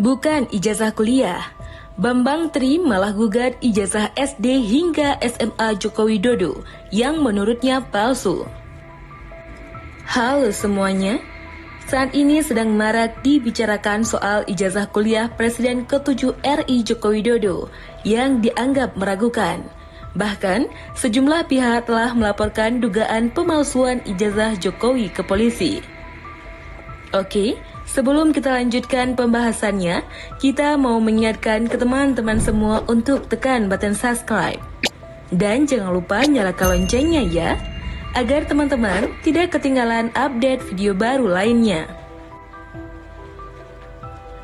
bukan ijazah kuliah. Bambang Tri malah gugat ijazah SD hingga SMA Joko Widodo yang menurutnya palsu. Halo semuanya, saat ini sedang marak dibicarakan soal ijazah kuliah Presiden ke-7 RI Joko Widodo yang dianggap meragukan. Bahkan, sejumlah pihak telah melaporkan dugaan pemalsuan ijazah Jokowi ke polisi. Oke, sebelum kita lanjutkan pembahasannya, kita mau mengingatkan ke teman-teman semua untuk tekan button subscribe. Dan jangan lupa nyalakan loncengnya ya, agar teman-teman tidak ketinggalan update video baru lainnya.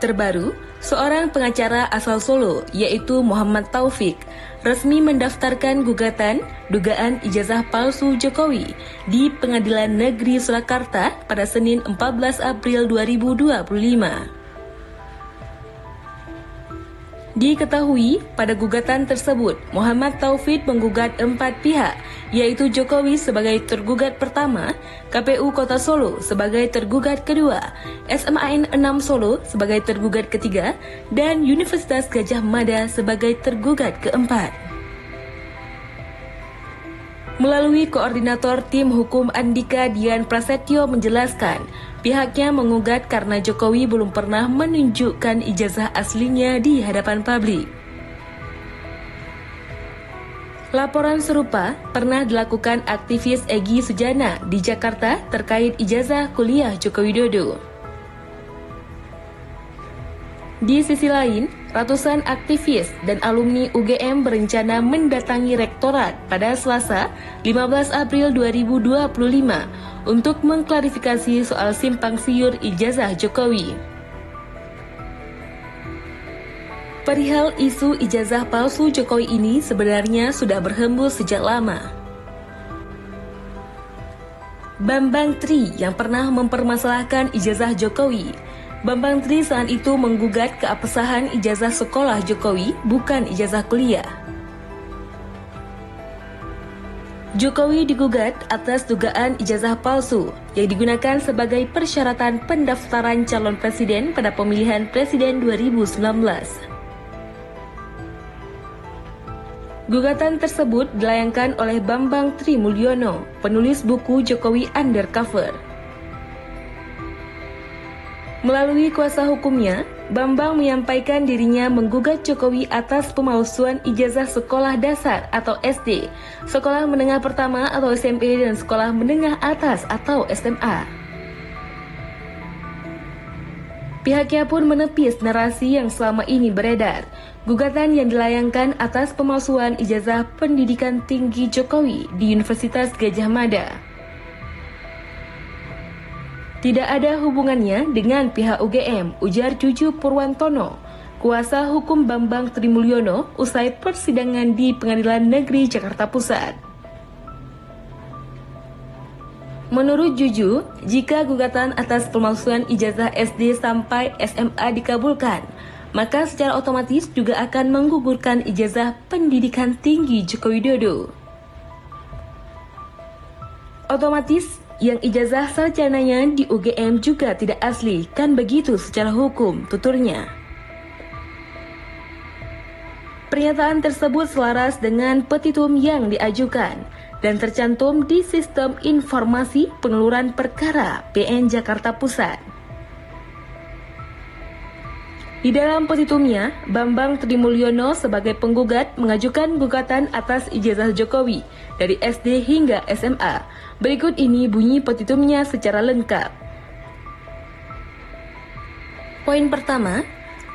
Terbaru, seorang pengacara asal Solo, yaitu Muhammad Taufik, resmi mendaftarkan gugatan dugaan ijazah palsu Jokowi di Pengadilan Negeri Surakarta pada Senin 14 April 2025. Diketahui, pada gugatan tersebut, Muhammad Taufik menggugat 4 pihak, yaitu Jokowi sebagai tergugat pertama, KPU Kota Solo sebagai tergugat kedua, SMAN 6 Solo sebagai tergugat ketiga, dan Universitas Gadjah Mada sebagai tergugat keempat. Melalui koordinator tim hukum Andika Dian Prasetyo menjelaskan, pihaknya mengugat karena Jokowi belum pernah menunjukkan ijazah aslinya di hadapan publik. Laporan serupa pernah dilakukan aktivis Egy Sujana di Jakarta terkait ijazah kuliah Joko Widodo. Di sisi lain, ratusan aktivis dan alumni UGM berencana mendatangi rektorat pada Selasa 15 April 2025 untuk mengklarifikasi soal simpang siur ijazah Jokowi. Perihal isu ijazah palsu Jokowi ini sebenarnya sudah berhembus sejak lama. Bambang Tri yang pernah mempermasalahkan ijazah Jokowi. Bambang Tri saat itu menggugat keabsahan ijazah sekolah Jokowi, bukan ijazah kuliah. Jokowi digugat atas dugaan ijazah palsu yang digunakan sebagai persyaratan pendaftaran calon presiden pada pemilihan presiden 2019. Gugatan tersebut dilayangkan oleh Bambang Tri Mulyono, penulis buku Jokowi Undercover. Melalui kuasa hukumnya, Bambang menyampaikan dirinya menggugat Jokowi atas pemalsuan ijazah sekolah dasar atau SD, sekolah menengah pertama atau SMP, dan sekolah menengah atas atau SMA. Pihaknya pun menepis narasi yang selama ini beredar. Gugatan yang dilayangkan atas pemalsuan ijazah pendidikan tinggi Jokowi di Universitas Gadjah Mada tidak ada hubungannya dengan pihak UGM, ujar Juju Purwantono, kuasa hukum Bambang Tri Mulyono, usai persidangan di Pengadilan Negeri Jakarta Pusat. Menurut Juju, jika gugatan atas pemalsuan ijazah SD sampai SMA dikabulkan, maka secara otomatis juga akan menggugurkan ijazah pendidikan tinggi Joko Widodo. Otomatis, yang ijazah sarjananya di UGM juga tidak asli, kan begitu secara hukum, tuturnya. Pernyataan tersebut selaras dengan petitum yang diajukan dan tercantum di Sistem Informasi Pengeluaran Perkara PN Jakarta Pusat. Di dalam petitumnya, Bambang Tri Mulyono sebagai penggugat mengajukan gugatan atas ijazah Jokowi dari SD hingga SMA. Berikut ini bunyi petitumnya secara lengkap. Poin pertama,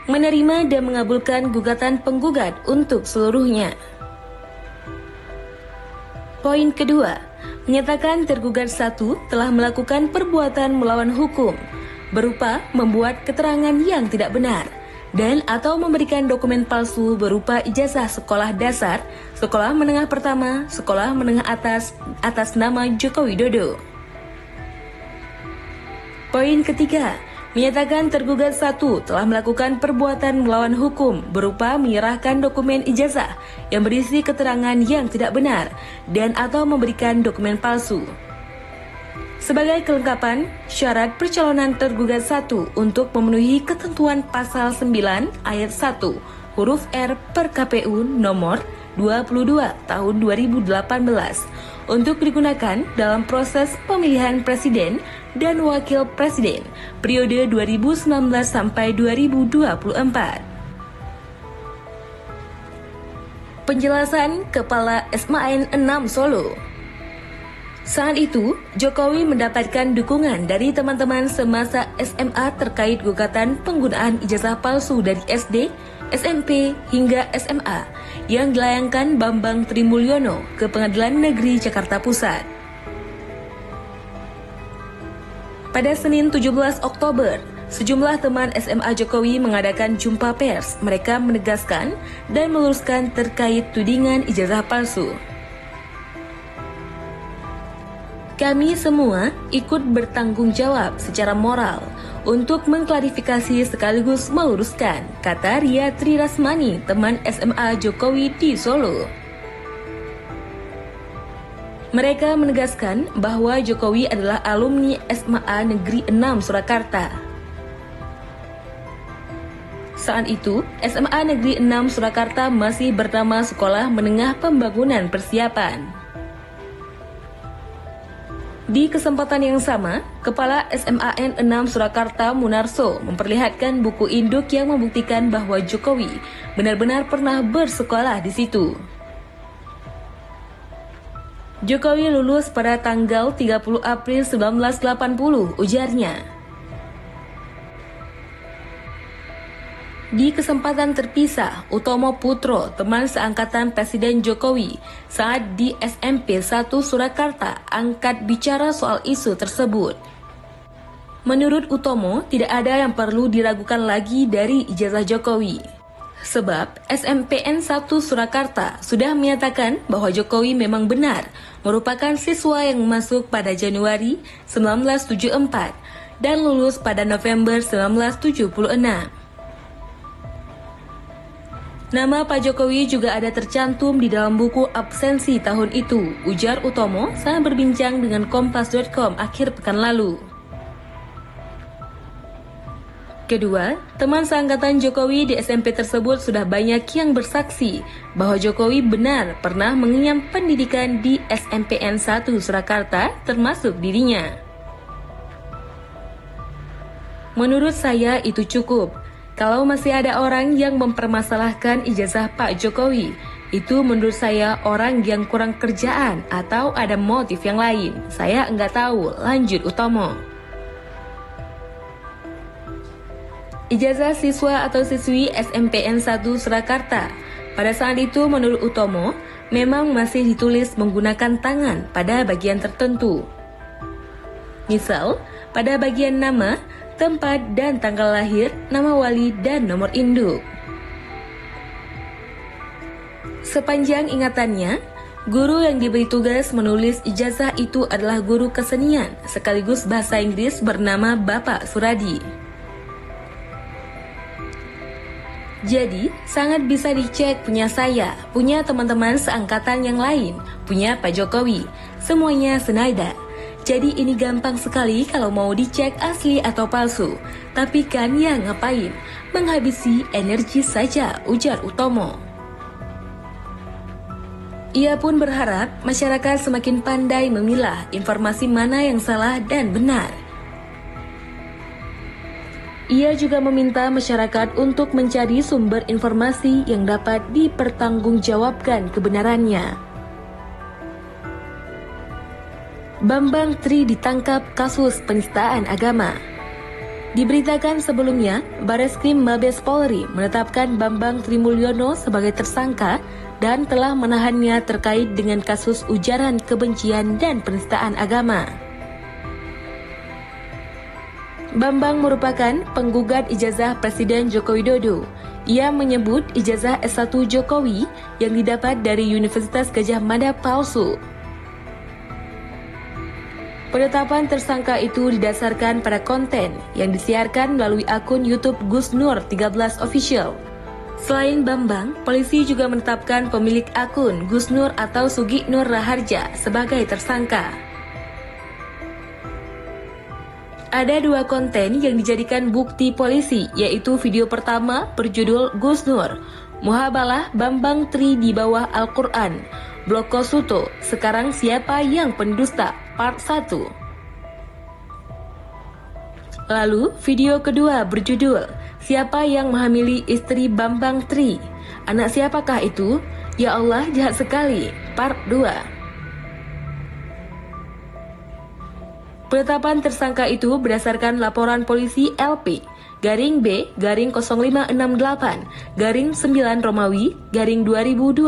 menerima dan mengabulkan gugatan penggugat untuk seluruhnya. Poin kedua, menyatakan tergugat 1 telah melakukan perbuatan melawan hukum, berupa membuat keterangan yang tidak benar, dan atau memberikan dokumen palsu berupa ijazah sekolah dasar, sekolah menengah pertama, sekolah menengah atas nama Joko Widodo. Poin ketiga, menyatakan tergugat 1 telah melakukan perbuatan melawan hukum berupa menyerahkan dokumen ijazah yang berisi keterangan yang tidak benar dan atau memberikan dokumen palsu. Sebagai kelengkapan, syarat percalonan tergugat 1 untuk memenuhi ketentuan pasal 9 ayat 1 huruf R per KPU nomor 22 tahun 2018 untuk digunakan dalam proses pemilihan presiden dan wakil presiden periode 2019 sampai 2024. Penjelasan Kepala SMAN 6 Solo. Saat itu, Jokowi mendapatkan dukungan dari teman-teman semasa SMA terkait gugatan penggunaan ijazah palsu dari SD, SMP, hingga SMA yang dilayangkan Bambang Trimulyono ke Pengadilan Negeri Jakarta Pusat. Pada Senin 17 Oktober, sejumlah teman SMA Jokowi mengadakan jumpa pers. Mereka menegaskan dan meluruskan terkait tudingan ijazah palsu. Kami semua ikut bertanggung jawab secara moral untuk mengklarifikasi sekaligus meluruskan, kata Ria Trirasmani, teman SMA Jokowi di Solo. Mereka menegaskan bahwa Jokowi adalah alumni SMA Negeri 6 Surakarta. Saat itu, SMA Negeri 6 Surakarta masih bernama Sekolah Menengah Pembangunan Persiapan. Di kesempatan yang sama, Kepala SMAN 6 Surakarta Munarso memperlihatkan buku induk yang membuktikan bahwa Jokowi benar-benar pernah bersekolah di situ. Jokowi lulus pada tanggal 30 April 1980, ujarnya. Di kesempatan terpisah, Utomo Putro, teman seangkatan Presiden Jokowi saat di SMP 1 Surakarta, angkat bicara soal isu tersebut. Menurut Utomo, tidak ada yang perlu diragukan lagi dari ijazah Jokowi. Sebab SMPN 1 Surakarta sudah menyatakan bahwa Jokowi memang benar merupakan siswa yang masuk pada Januari 1974 dan lulus pada November 1976. Nama Pak Jokowi juga ada tercantum di dalam buku absensi tahun itu, ujar Utomo saat berbincang dengan Kompas.com akhir pekan lalu. Kedua, teman seangkatan Jokowi di SMP tersebut sudah banyak yang bersaksi bahwa Jokowi benar pernah mengenyam pendidikan di SMPN 1 Surakarta, termasuk dirinya. Menurut saya itu cukup. Kalau masih ada orang yang mempermasalahkan ijazah Pak Jokowi, itu menurut saya orang yang kurang kerjaan atau ada motif yang lain. Saya enggak tahu, lanjut Utomo. Ijazah siswa atau siswi SMPN 1 Surakarta pada saat itu menurut Utomo memang masih ditulis menggunakan tangan pada bagian tertentu. Misal, pada bagian nama, tempat dan tanggal lahir, nama wali, dan nomor induk. Sepanjang ingatannya, guru yang diberi tugas menulis ijazah itu adalah guru kesenian sekaligus bahasa Inggris bernama Bapak Suradi. Jadi, sangat bisa dicek punya saya, punya teman-teman seangkatan yang lain, punya Pak Jokowi, semuanya senada. Jadi ini gampang sekali kalau mau dicek asli atau palsu. Tapi kan ya ngapain? Menghabisi energi saja, ujar Utomo. Ia pun berharap masyarakat semakin pandai memilah informasi mana yang salah dan benar. Ia juga meminta masyarakat untuk mencari sumber informasi yang dapat dipertanggungjawabkan kebenarannya. Bambang Tri ditangkap kasus penistaan agama. Diberitakan sebelumnya, Bareskrim Mabes Polri menetapkan Bambang Trimulyono sebagai tersangka dan telah menahannya terkait dengan kasus ujaran kebencian dan penistaan agama. Bambang merupakan penggugat ijazah Presiden Joko Widodo. Ia menyebut ijazah S1 Jokowi yang didapat dari Universitas Gadjah Mada palsu. Penetapan tersangka itu didasarkan pada konten yang disiarkan melalui akun YouTube Gus Nur 13 Official. Selain Bambang, polisi juga menetapkan pemilik akun Gus Nur atau Sugi Nur Raharja sebagai tersangka. Ada dua konten yang dijadikan bukti polisi, yaitu video pertama berjudul Gus Nur, Muhabalah Bambang Tri di bawah Al-Quran, Bloko Suto, sekarang siapa yang pendusta, part 1. Lalu video kedua berjudul Siapa yang menghamili istri Bambang Tri, anak siapakah itu? Ya Allah jahat sekali, part 2. Penetapan tersangka itu berdasarkan laporan polisi LP garing B garing 0568 garing 9 Romawi garing 2022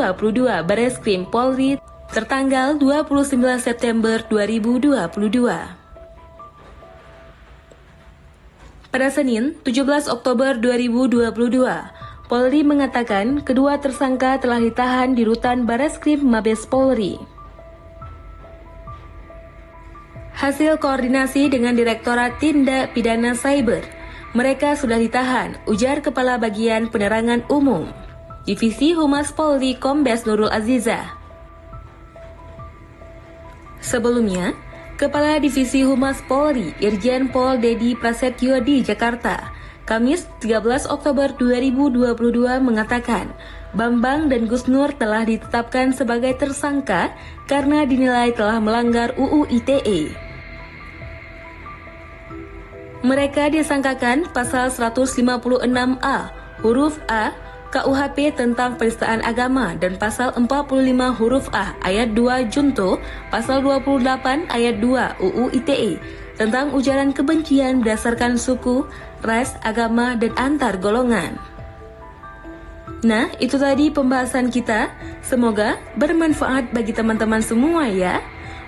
Bareskrim Polri tertanggal 29 September 2022. Pada Senin 17 Oktober 2022, Polri mengatakan kedua tersangka telah ditahan di rutan Bareskrim Mabes Polri. Hasil koordinasi dengan Direktorat Tindak Pidana Cyber, mereka sudah ditahan, ujar Kepala Bagian Penerangan Umum, Divisi Humas Polri Kombes Nurul Azizah. Sebelumnya, Kepala Divisi Humas Polri Irjen Pol Dedi Prasetyo di Jakarta, Kamis 13 Oktober 2022 mengatakan, Bambang dan Gus Nur telah ditetapkan sebagai tersangka karena dinilai telah melanggar UU ITE. Mereka disangkakan pasal 156A huruf A KUHP tentang penistaan agama dan pasal 45 huruf A ayat 2 junto pasal 28 ayat 2 UU ITE tentang ujaran kebencian berdasarkan suku, ras, agama, dan antar golongan. Nah, itu tadi pembahasan kita. Semoga bermanfaat bagi teman-teman semua ya.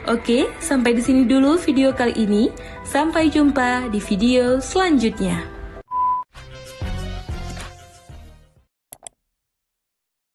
Oke, sampai di sini dulu video kali ini. Sampai jumpa di video selanjutnya.